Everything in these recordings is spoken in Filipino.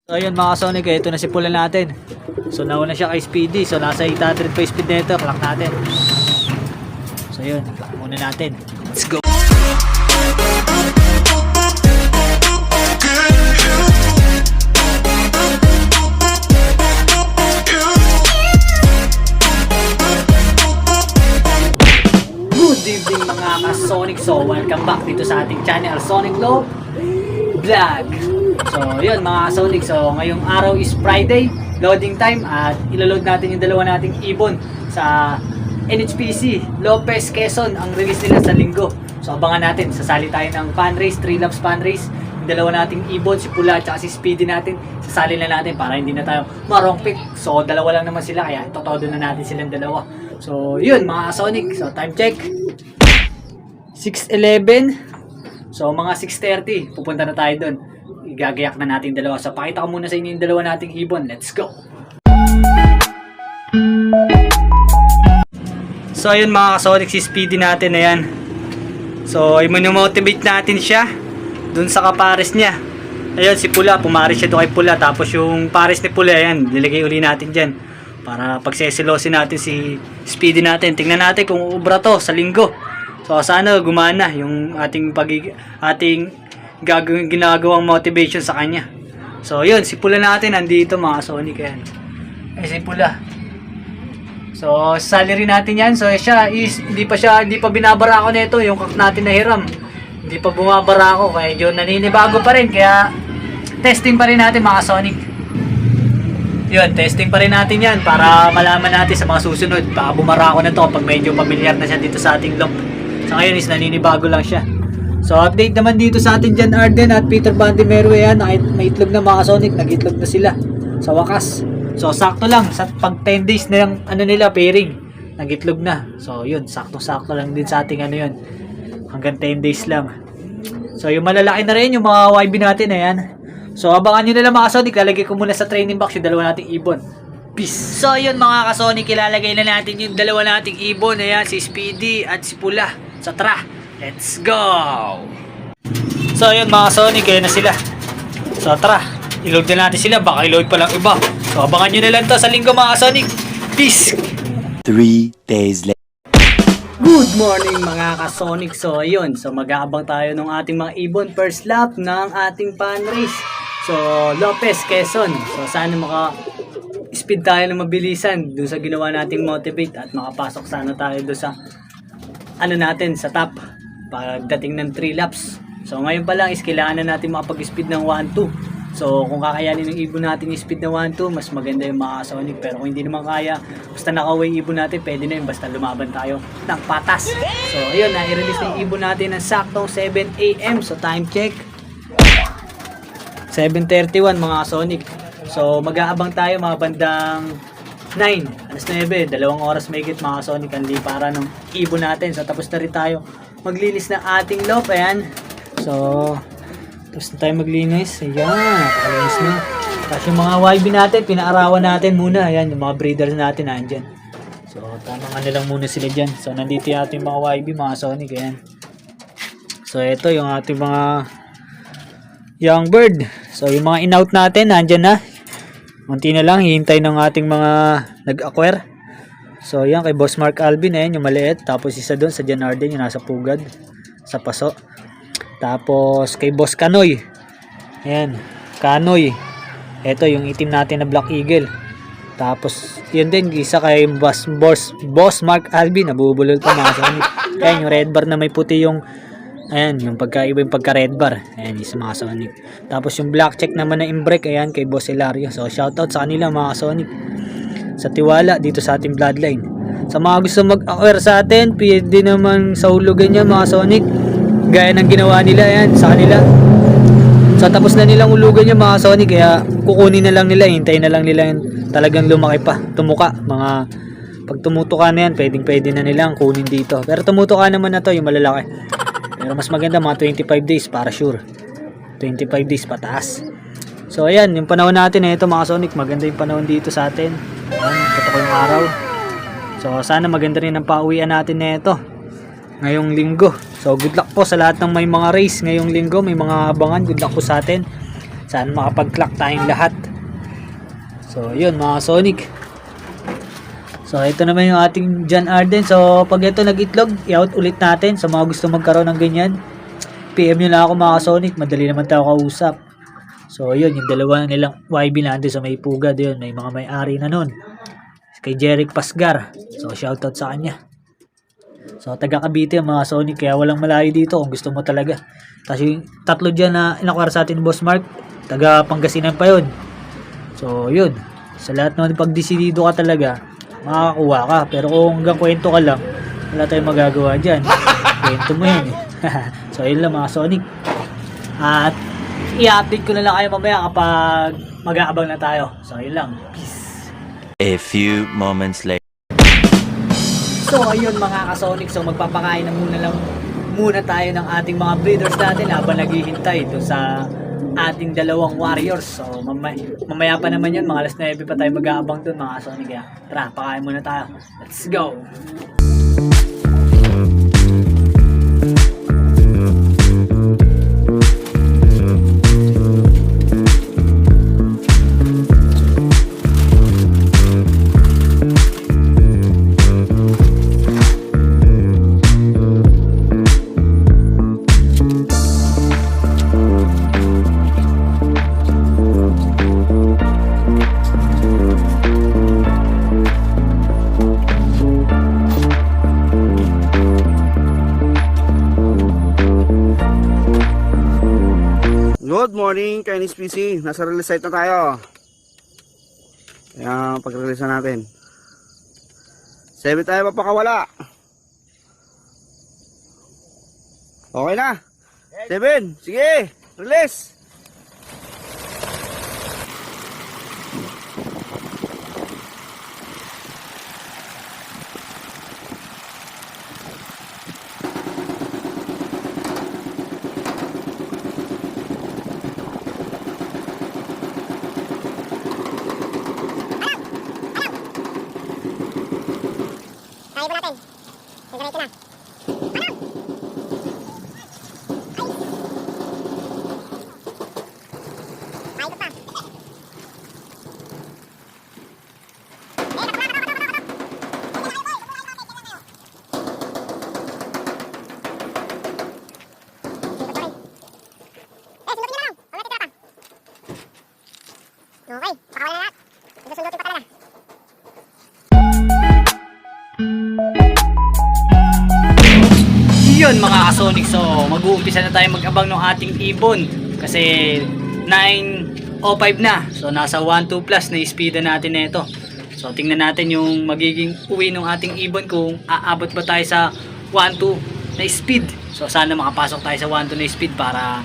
So ayun mga Sonic, ito na si pula natin. So nauna siya kay Speedy. So nasa 800 pa yung speed nito. Clock natin. So yun, clock muna natin. Let's go. Good evening mga ka-Sonic. So welcome back dito sa ating channel, Sonic Low Vlog. So yun mga ka-Sonic, so ngayong araw is Friday, loading time, at iloload natin yung dalawa nating ibon sa NHPC Lopez, Quezon. Ang release nila sa linggo. So abangan natin, sasali tayo ng fan race, 3 laps fan race. Yung dalawa nating ibon, si Pula at si Speedy natin, sasali na natin para hindi na tayo marongpik. So dalawa lang naman sila, kaya totodo na natin silang dalawa. So yun mga ka-Sonic, so time check 6:11. So mga 6:30 pupunta na tayo doon. Igagayak na natin dalawa. So pakita ko muna sa inyo yung dalawa nating ibon. Let's go. So ayun mga ka-Sonic, si Speedy natin na yan. So i-motivate natin siya dun sa kapares niya. Ayun si Pula, pumares siya doon kay Pula. Tapos yung pares ni Pula, yan, nilagay uli natin dyan para pagsesilosin natin si Speedy natin. Tingnan natin kung ubra to sa linggo. So sana gumana yung ating ginagawang motivation sa kanya. So yun, si Pula natin nandito mga Sonic yan. Si Pula. So salary natin yan. So siya is hindi pa binabara ako nito yung kak natin na hiram. Hindi pa bumabara ako, kaya yun naninibago pa rin, kaya testing pa rin natin mga Sonic. Yun, testing pa rin natin yan para malaman natin sa mga susunod. Baka bumara ako na to pag medyo familiar na siya dito sa ating loop. So ngayon is naninibago lang siya. So update naman dito sa atin dyan, Arden at Peter Bandimero, yan, may itlog na mga Sonic, nag-itlog na sila sa wakas. So sakto lang, sa pag 10 days na yung ano nila, pairing, nag-itlog na. So yun, sakto lang din sa ating ano yun, hanggang 10 days lang. So yung malalaki na rin yung mga YB natin, ayan. So abangan nyo na lang mga Sonic, lalagay ko muna sa training box yung dalawa nating ibon. Peace. So yun mga ka-Sonic, ilalagay na natin yung dalawa nating ibon, ayan, si Speedy at si Pula. So tara, let's go! So yun mga Sonic, ayan na sila. So tara, i-load na natin sila, baka i-load pa lang iba. So abangan nyo na lang to sa linggo mga Sonic. Peace! 3 days later. Good morning mga ka-Sonic. So ayun, so mag-aabang tayo ng ating mga ibon first lap ng ating fan race. So Lopez, Quezon. So sana maka-speed tayo ng mabilisan doon sa ginawa nating motivate at makapasok sana tayo doon sa ano natin sa top pagdating ng 3 laps. So ngayon pa lang is kailangan na natin makapag-speed ng 1-2. So kung kakayanin ng ibon natin yung speed na 1-2, mas maganda yung mga Sonic. Pero kung hindi naman kaya, basta nakaway ibon natin, pwede na yun, basta lumaban tayo ng patas. So ayun, na-release na yung ibon natin ng saktong 7 AM. So time check 7:31 mga Sonic. So mag-aabang tayo mga bandang 9, alas 9, 2 oras may higit mga Sonic ang lipara ng ibon natin. So tapos na rin tayo maglinis ng ating loop, ayan. So tapos na tayo maglinis, ayan, nakalinis na. Tapos yung mga YB natin, pinaarawan natin muna, ayan, yung mga breeders natin nandyan. So tamang ano lang muna sila dyan. So nandito yung ating mga YB mga Sonic, ayan. So ito yung ating mga young bird. So yung mga in-out natin nandyan na. Munti na lang, hihintay ng ating mga nag-acquire. So yan, kay Boss Mark Alvin, ayan, yung maliit. Tapos isa doon sa Jan Arden, yung nasa pugad, sa paso. Tapos kay Boss Kanoy, ayan, Kanoy. Ito yung itim natin na Black Eagle. Tapos yun din, isa kay Boss Mark Alvin, nabubulol pa mga Sonic. Ayan, yung red bar na may puti yung, ayan, yung pagkaiba yung pagka red bar. Ayan, isa mga Sonic. Tapos yung black check naman na imbrek, ayan, kay Boss Hilario. So shoutout sa kanila mga Sonic, sa tiwala dito sa ating bloodline. Sa mga gusto mag-acquire sa atin, pwede naman sa hulugan yan mga Sonic, gaya ng ginawa nila, ayan, sa kanila. So tapos na nilang hulugan yung mga Sonic, kaya kukunin na lang nila, hintayin na lang nila yung talagang lumaki pa, tumuka. Mga pag tumutuka na yan, pwede na nilang kunin dito. Pero tumutuka naman na to yung malalaki. Pero mas maganda mga 25 days para sure. 25 days pataas. So ayan, yung panahon natin na ito mga Sonic, maganda yung panahon dito sa atin. Ayan, totoo yung araw. So sana maganda rin ang pauwian natin na ito ngayong linggo. So good luck po sa lahat ng may mga race ngayong linggo, may mga abangan. Good luck po sa atin. Sana makapag-clock tayong lahat. So yun mga Sonic. So ito naman yung ating John Arden. So pag ito nag-itlog, i-out ulit natin. Sa mga gusto magkaroon ng ganyan, PM nyo lang ako mga Sonic. Madali naman tayo kausap. So yun, yung dalawa nilang YB nandun sa may pugad yun. May mga may-ari na nun. Kay Jeric Pasgar. So shoutout sa kanya. So taga Cavite mga Sonic, kaya walang malayo dito kung gusto mo talaga. Tapos yung tatlo dyan na inakwara sa atin Boss Mark, taga Pangasinan pa yun. So yun, sa lahat naman pag desidido ka talaga, makakakuha ka. Pero kung hanggang kwento ka lang, wala tayong magagawa dyan. Kwento mo yun eh. So yun lang mga Sonic. At i-update ko na lang kayo mamaya kapag mag-aabang na tayo. So yun lang. Peace. A few moments later. So ayun mga ka-Sonic, so magpapakain na muna tayo ng ating mga breeders natin habang naghihintay doon sa ating dalawang warriors. So mamaya pa naman yun, mga alas 9 pa tayo mag-aabang doon mga Sonic. Tara, pakain muna tayo. Let's go! Good morning, Chinese PC. Nasa release site na tayo. Kaya pag-release na natin. 7 tayo papakawala. Okay na. 7, sige, release. Kaya ba natin? Diretso na. Ay, ito pa. Okay, pakawalan na lahat. Susundutin pa talaga. Yun mga ka-Sonic, so mag-uumpisa na tayo mag-abang ng ating ibon kasi 9:05 na. So nasa 1-2 plus na speed natin nito. So tingnan natin yung magiging uwi ng ating ibon kung aabot ba tayo sa 1-2 na speed. So sana makapasok tayo sa 1-2 na speed para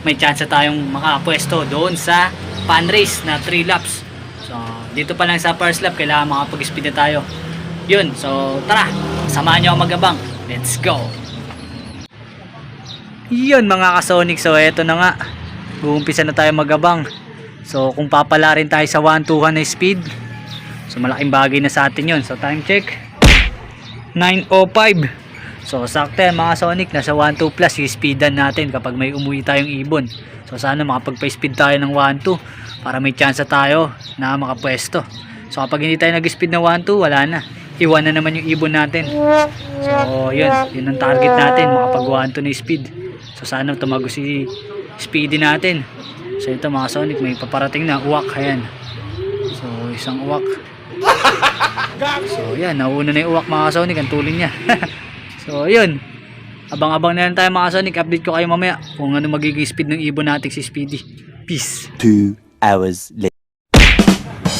may chance tayong makapwesto doon sa fan race na 3 laps. So dito pa lang sa first lap kailangan makapag-speed na tayo. Yun, so tara, samahan nyo ako mag-abang. Let's go! Yun mga ka-Sonic, so eto na nga, uumpisa na tayo mag-abang. So kung papala rin tayo sa 1-2 na speed, so malaking bagay na sa atin yun. So time check 9:05. So sakto yan mga Sonic, nasa 1-2 plus yung speedan natin kapag may umuwi tayong ibon. So sana makapagpa-speed tayo ng 1-2 para may chance tayo na makapwesto. So kapag hindi tayo nag-speed ng 1-2, wala na, iwan na naman yung ibon natin. So yun ang target natin, makapag 1-2 na speed. So sana tumago si speedy natin. So ito mga Sonic, may paparating na uwak. Ayan. So isang uwak. So yan, nauna na yung uwak mga Sonic, ang tulin niya. So yun, abang-abang na lang tayo mga Sonic. Update ko kayo mamaya kung ano magiging speed ng ibon natin si Speedy. Peace. 2 hours later.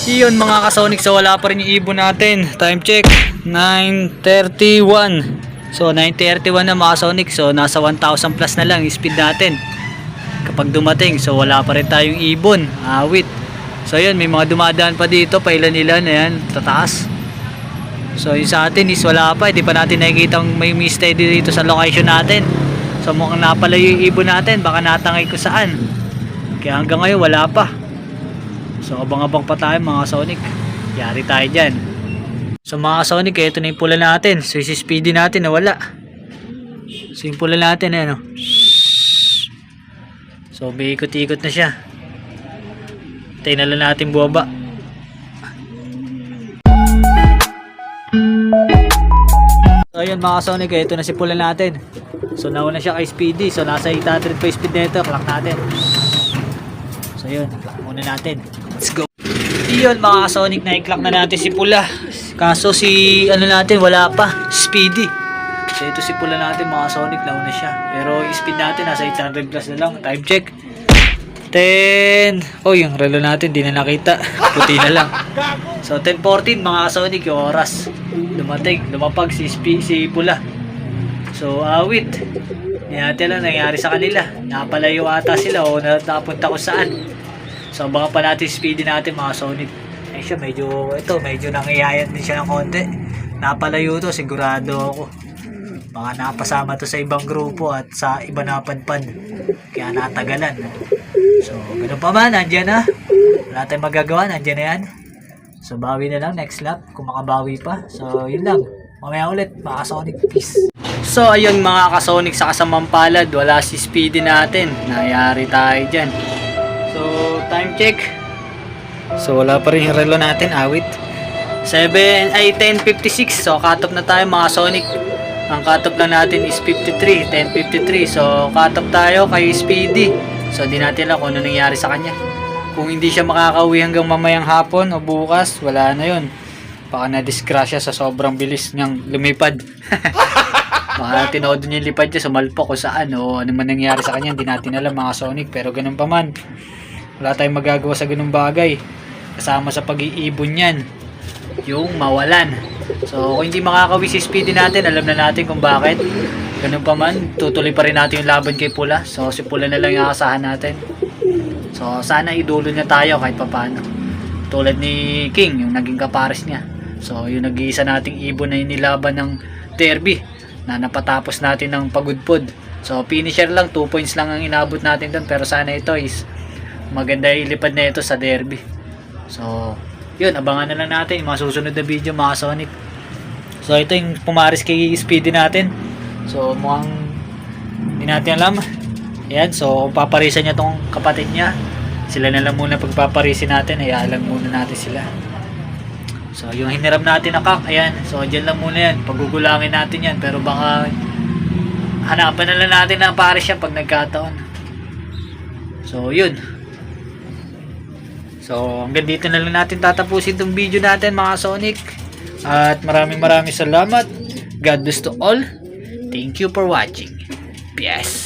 Yun mga ka-Sonic, so wala pa rin yung ibon natin. Time check 9:31. So 9:31 na mga Sonic, so nasa 1,000 plus na lang yung speed natin kapag dumating. So wala pa rin tayong ibon, awit. So yun, may mga dumadaan pa dito, pailan-ilan, ayan, tataas. So yung sa atin is wala pa, hindi pa natin nakikita may steady dito sa location natin. So mukhang napalayo yung ibon natin, baka natangay ko saan. Kaya hanggang ngayon wala pa. So abang-abang pa tayo mga Sonic, yari tayo dyan. So mga Sonic, ito na yung pula natin. So si Speedy natin nawala. So yung pula natin, ano. So may ikot-ikot na siya. Tayo na lang natin buwaba. So ayun mga Sonic, ito na si pula natin. So nauna siya kay Speedy. So nasa 800 pa yung speed nito. Clock natin. So yun, clock muna natin. Let's go. Yun mga Sonic, na-clock na natin si pula. Kaso si ano natin wala pa, Speedy. So ito si pula natin mga Sonic, nauna siya. Pero yung speed natin nasa 800 plus na lang. Time check. 10. Oh, yung relo natin di na nakita. Puti na lang. So 10:14 mga Sonic yung oras. Lumapag si pula. So awit. Hindi natin lang nangyari sa kanila. Napalayo ata sila o napunta ko saan. So baka pa natin speedy natin mga Sonic. Eh siya medyo nangyayat din siya ng konti. Napalayo to sigurado ako. Baka napasama to sa ibang grupo at sa iba napadpad. Kaya natagalan. So ganun pa man, andyan na. Wala tayong magagawa, andyan na yan. So bawi na lang next lap kung makabawi pa. So yun lang. Mamaya ulit mga Sonic, peace. So ayun mga ka-Sonic, sa kasamang palad, wala si Speedy natin. Nayari tayo dyan. So time check. So wala pa rin yung relo natin, awit. 10:56. So cut off na tayo mga Sonic. Ang cut off lang natin is 53, 10:53. So cut off tayo kay Speedy. So di natin alam kung ano nangyari sa kanya. Kung hindi siya makakauwi hanggang mamayang hapon o bukas, wala na yun. Baka na-disgrasya sa sobrang bilis niyang lumipad. Baka tinodo niya yung lipad niya, sumalpok o saan o ano man nangyari sa kanya, hindi natin alam mga Sonic. Pero ganun pa man, wala tayong magagawa sa ganung bagay. Kasama sa pag-iibon yan, yung mawalan. So kung hindi makakauwi si Speedy natin, alam na natin kung bakit. Ganun pa man, tutuloy pa rin natin yung laban kay Pula. So si Pula na lang yung aasahan natin. So sana idulo niya tayo kahit papano. Tulad ni King, yung naging kapares niya. So yung nag-iisa nating ibon na inilaban ng derby na napatapos natin ng pagudpod. So finisher lang, 2 points lang ang inabot natin doon. Pero sana ito is maganda ilipad na ito sa derby. So yun, abangan na lang natin yung mga susunod na video mga Sonic. So ito yung pumaris kay Speedy natin. So mukhang hindi natin alam. Ayan, so kung paparisan niya tong kapatid niya, sila na lang muna pagpaparisin natin. Hayaan lang muna natin sila. So yung hiniram natin na kak, ayan. So dyan lang muna yan, pagugulangin natin yan. Pero baka hanapan na lang natin na paris yan pag nagkataon. So yun. So hanggang dito na lang natin tatapusin itong video natin mga Sonic. At maraming salamat. God bless to all. Thank you for watching. Yes.